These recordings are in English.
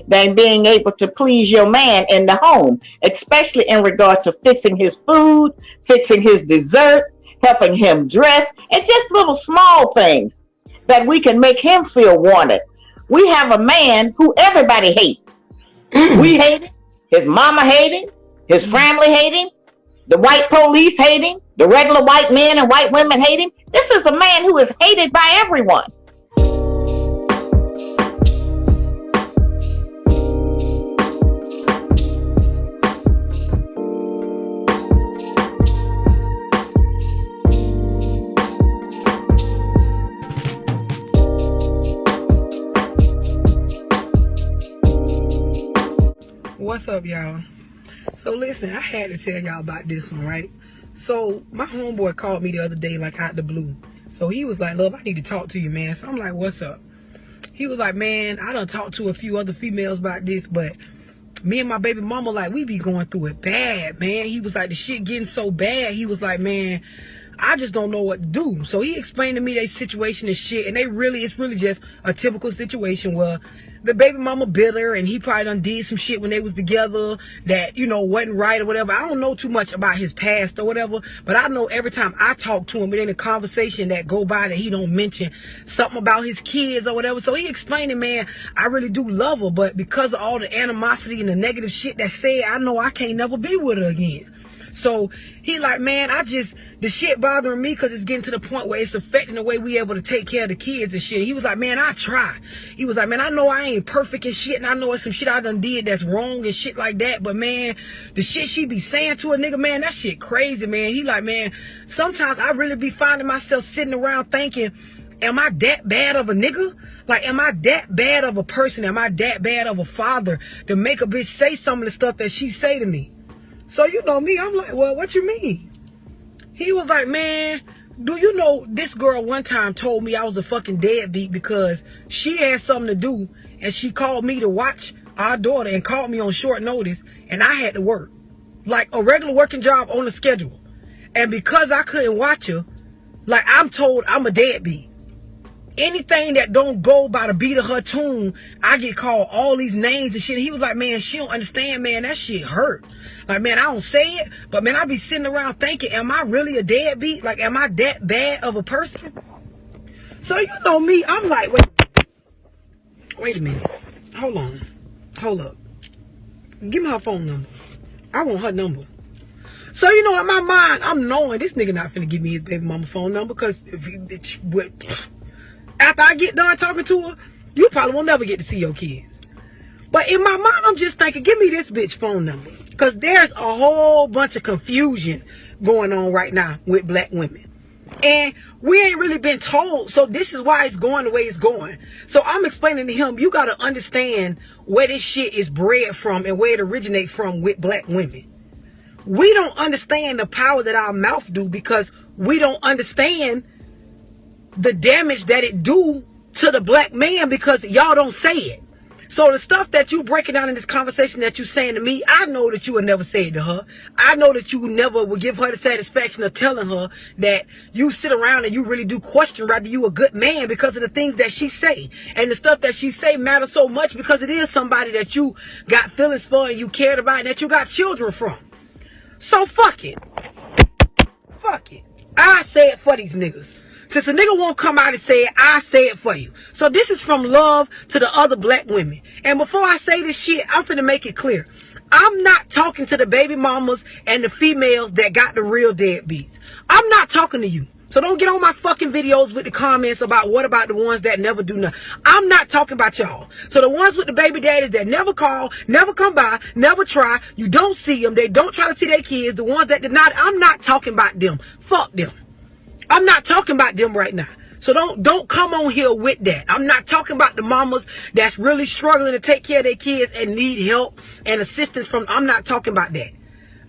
than being able to please your man in the home, especially in regard to fixing his food, fixing his dessert, helping him dress, and just little small things that we can make him feel wanted. We have a man who everybody hates. We hate him. His mama hate him. His family hate him. The white police hate him. The regular white men and white women hate him. This is a man who is hated by everyone. What's up, y'all? So listen, I had to tell y'all about this one, right? So my homeboy called me the other day, like out the blue. So he was like, "Love, I need to talk to you, man." So I'm like, "What's up?" He was like, "Man, I done talked to a few other females about this, but me and my baby mama, like, we be going through it bad, man." He was like, "The shit getting so bad." He was like, "Man, I just don't know what to do." So he explained to me their situation and shit, and it's really just a typical situation where the baby mama bitter, and he probably done did some shit when they was together that, you know, wasn't right or whatever. I don't know too much about his past or whatever, but I know every time I talk to him, it ain't a conversation that go by that he don't mention something about his kids or whatever. So he explained it, man, I really do love her, but because of all the animosity and the negative shit that's said, I know I can't never be with her again. So he like, "Man, the shit bothering me because it's getting to the point where it's affecting the way we able to take care of the kids and shit." He was like, "Man, I try." He was like, "Man, I know I ain't perfect and shit, and I know it's some shit I done did that's wrong and shit like that, but man, the shit she be saying to a nigga, man, that shit crazy, man." He like, "Man, sometimes I really be finding myself sitting around thinking, am I that bad of a nigga? Like, am I that bad of a person? Am I that bad of a father to make a bitch say some of the stuff that she say to me?" So you know me, I'm like, "Well, what you mean?" He was like, "Man, do you know this girl one time told me I was a fucking deadbeat because she had something to do and she called me to watch our daughter and called me on short notice and I had to work. Like a regular working job on the schedule. And because I couldn't watch her, like I'm told I'm a deadbeat. Anything that don't go by the beat of her tune, I get called all these names and shit." He was like, "Man, she don't understand, man. That shit hurt. Like, man, I don't say it, but man, I be sitting around thinking, am I really a deadbeat? Like, am I that bad of a person?" So you know me, I'm like, wait a minute. Hold on. Hold up. Give me her phone number. I want her number. So you know, in my mind, I'm knowing this nigga not finna give me his baby mama phone number because after I get done talking to her, you probably won't never get to see your kids. But in my mind, I'm just thinking, give me this bitch phone number. Because there's a whole bunch of confusion going on right now with black women. And we ain't really been told. So this is why it's going the way it's going. So I'm explaining to him, you got to understand where this shit is bred from and where it originates from with black women. We don't understand the power that our mouth do because we don't understand the damage that it do to the black man because y'all don't say it. So the stuff that you breaking down in this conversation that you saying to me, I know that you would never say it to her. I know that you never would give her the satisfaction of telling her that you sit around and you really do question whether you a good man because of the things that she say. And the stuff that she say matters so much because it is somebody that you got feelings for and you cared about and that you got children from. So fuck it. Fuck it. I say it for these niggas. Since a nigga won't come out and say it, I say it for you. So this is from love to the other black women. And before I say this shit, I'm finna make it clear. I'm not talking to the baby mamas and the females that got the real deadbeats. I'm not talking to you. So don't get on my fucking videos with the comments about what about the ones that never do nothing. I'm not talking about y'all. So the ones with the baby daddies that never call, never come by, never try, you don't see them, they don't try to see their kids, the ones that did not, I'm not talking about them. Fuck them. I'm not talking about them right now. So don't come on here with that. I'm not talking about the mamas that's really struggling to take care of their kids and need help and assistance from. I'm not talking about that.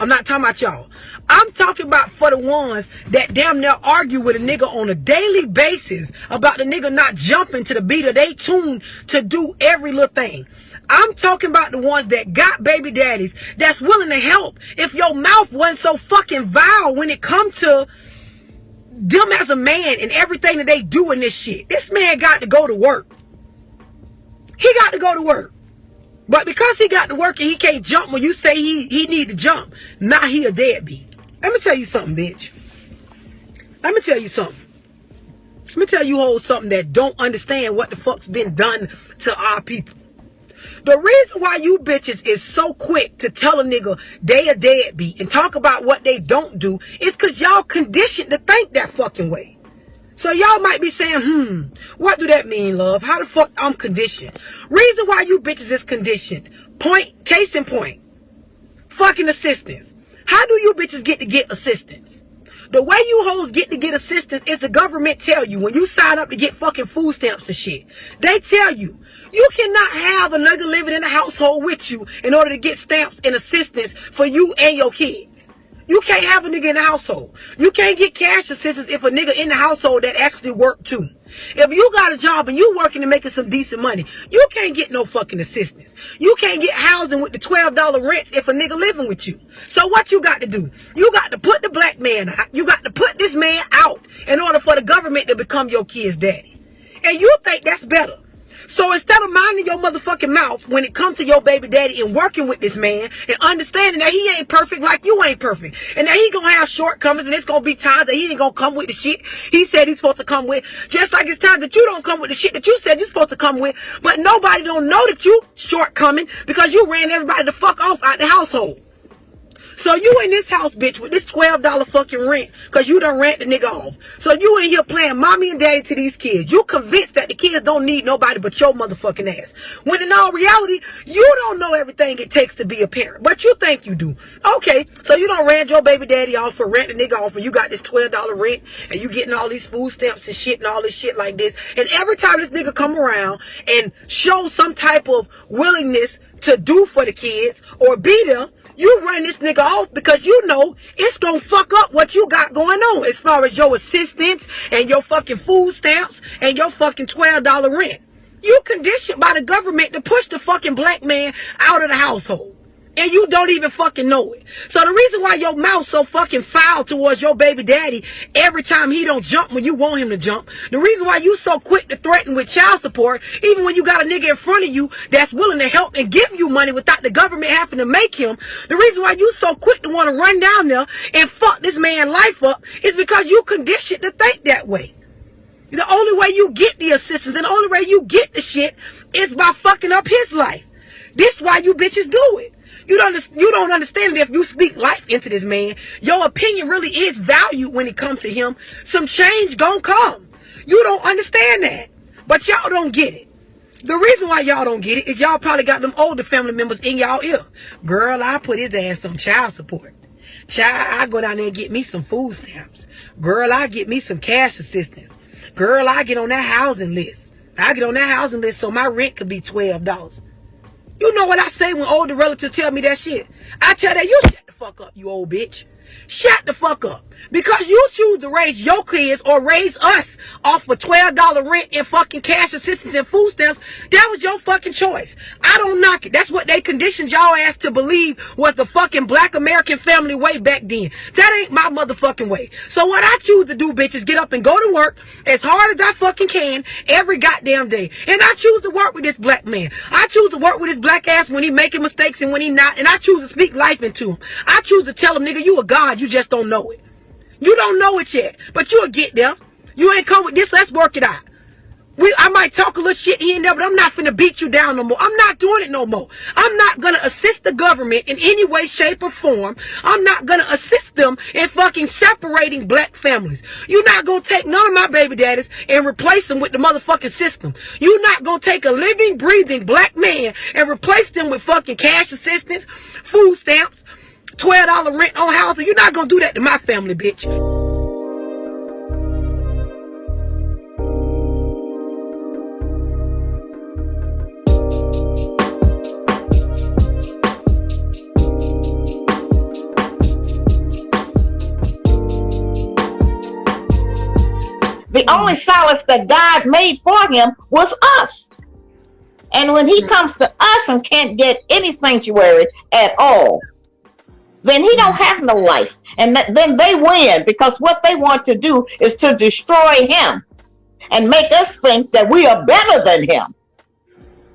I'm not talking about y'all. I'm talking about for the ones that damn near argue with a nigga on a daily basis about the nigga not jumping to the beat of they tune to do every little thing. I'm talking about the ones that got baby daddies that's willing to help if your mouth wasn't so fucking vile when it comes to them as a man and everything that they do in this shit. This man got to go to work. He got to go to work. But because he got to work and he can't jump when you say he need to jump, now he a deadbeat. Let me tell you something, bitch. Let me tell you something. Let me tell you all something that don't understand what the fuck's been done to our people. The reason why you bitches is so quick to tell a nigga they a deadbeat and talk about what they don't do is because y'all conditioned to think that fucking way. So y'all might be saying, what do that mean, love? How the fuck I'm conditioned? Reason why you bitches is conditioned. Case in point. Fucking assistance. How do you bitches get to get assistance? The way you hoes get to get assistance is the government tell you when you sign up to get fucking food stamps and shit. They tell you, you cannot have a nigga living in the household with you in order to get stamps and assistance for you and your kids. You can't have a nigga in the household. You can't get cash assistance if a nigga in the household that actually work too. If you got a job and you working and making some decent money, you can't get no fucking assistance. You can't get housing with the $12 rents if a nigga living with you. So what you got to do? You got to put the black man out. You got to put this man out in order for the government to become your kid's daddy. And you think that's better. So instead of minding your motherfucking mouth when it comes to your baby daddy and working with this man and understanding that he ain't perfect like you ain't perfect and that he gonna have shortcomings and it's gonna be times that he ain't gonna come with the shit he said he's supposed to come with, just like it's times that you don't come with the shit that you said you're supposed to come with, but nobody don't know that you shortcoming because you ran everybody the fuck off out the household. So you in this house, bitch, with this $12 fucking rent, because you done rent the nigga off. So you in here playing mommy and daddy to these kids. You convinced that the kids don't need nobody but your motherfucking ass. When in all reality, you don't know everything it takes to be a parent. But you think you do. Okay, so you done ran your baby daddy off for renting the nigga off, and you got this $12 rent, and you getting all these food stamps and shit and all this shit like this. And every time this nigga come around and show some type of willingness to do for the kids or be there, you run this nigga off because you know it's gonna fuck up what you got going on as far as your assistance and your fucking food stamps and your fucking $12 rent. You conditioned by the government to push the fucking black man out of the household. And you don't even fucking know it. So the reason why your mouth so fucking foul towards your baby daddy every time he don't jump when you want him to jump, the reason why you so quick to threaten with child support, even when you got a nigga in front of you that's willing to help and give you money without the government having to make him, the reason why you so quick to want to run down there and fuck this man's life up is because you conditioned to think that way. The only way you get the assistance and the only way you get the shit is by fucking up his life. This why you bitches do it. You don't understand that if you speak life into this man, your opinion really is valued when it comes to him. Some change gonna come. You don't understand that. But y'all don't get it. The reason why y'all don't get it is y'all probably got them older family members in y'all ear. Girl, I put his ass on child support. Child, I go down there and get me some food stamps. Girl, I get me some cash assistance. Girl, I get on that housing list. I get on that housing list so my rent could be $12. You know what I say when older relatives tell me that shit? I tell that you shut the fuck up, you old bitch. Shut the fuck up. Because you choose to raise your kids or raise us off of $12 rent and fucking cash assistance and food stamps. That was your fucking choice. I don't knock it. That's what they conditioned y'all ass to believe was the fucking black American family way back then. That ain't my motherfucking way. So what I choose to do, bitch, is get up and go to work as hard as I fucking can every goddamn day. And I choose to work with this black man. I choose to work with his black ass when he making mistakes and when he not. And I choose to speak life into him. I choose to tell him, nigga, you a god. You just don't know it. You don't know it yet, but you'll get there. You ain't come with this. Let's work it out. I might talk a little shit here and there, but I'm not finna beat you down no more. I'm not doing it no more. I'm not gonna assist the government in any way, shape, or form. I'm not gonna assist them in fucking separating black families. You're not gonna take none of my baby daddies and replace them with the motherfucking system. You're not gonna take a living, breathing black man and replace them with fucking cash assistance, food stamps, $12 rent on housing. You're not gonna do that to my family, bitch. The only solace that God made for him was us. And when he comes to us and can't get any sanctuary at all, then he don't have no life. And then they win, because what they want to do is to destroy him and make us think that we are better than him.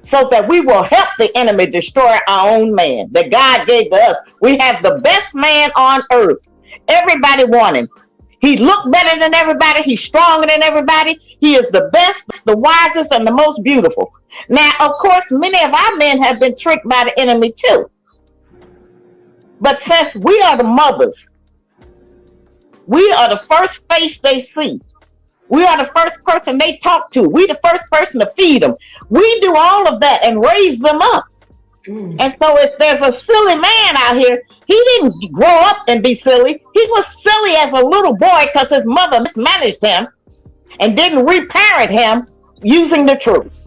so that we will help the enemy destroy our own man that God gave to us. We have the best man on earth. Everybody want him. He looked better than everybody. He's stronger than everybody. He is the best, the wisest, and the most beautiful. Now, of course, many of our men have been tricked by the enemy too. But since we are the mothers, we are the first face they see. We are the first person they talk to. We the first person to feed them. We do all of that and raise them up. And so if there's a silly man out here, he didn't grow up and be silly. He was silly as a little boy because his mother mismanaged him and didn't reparent him using the truth.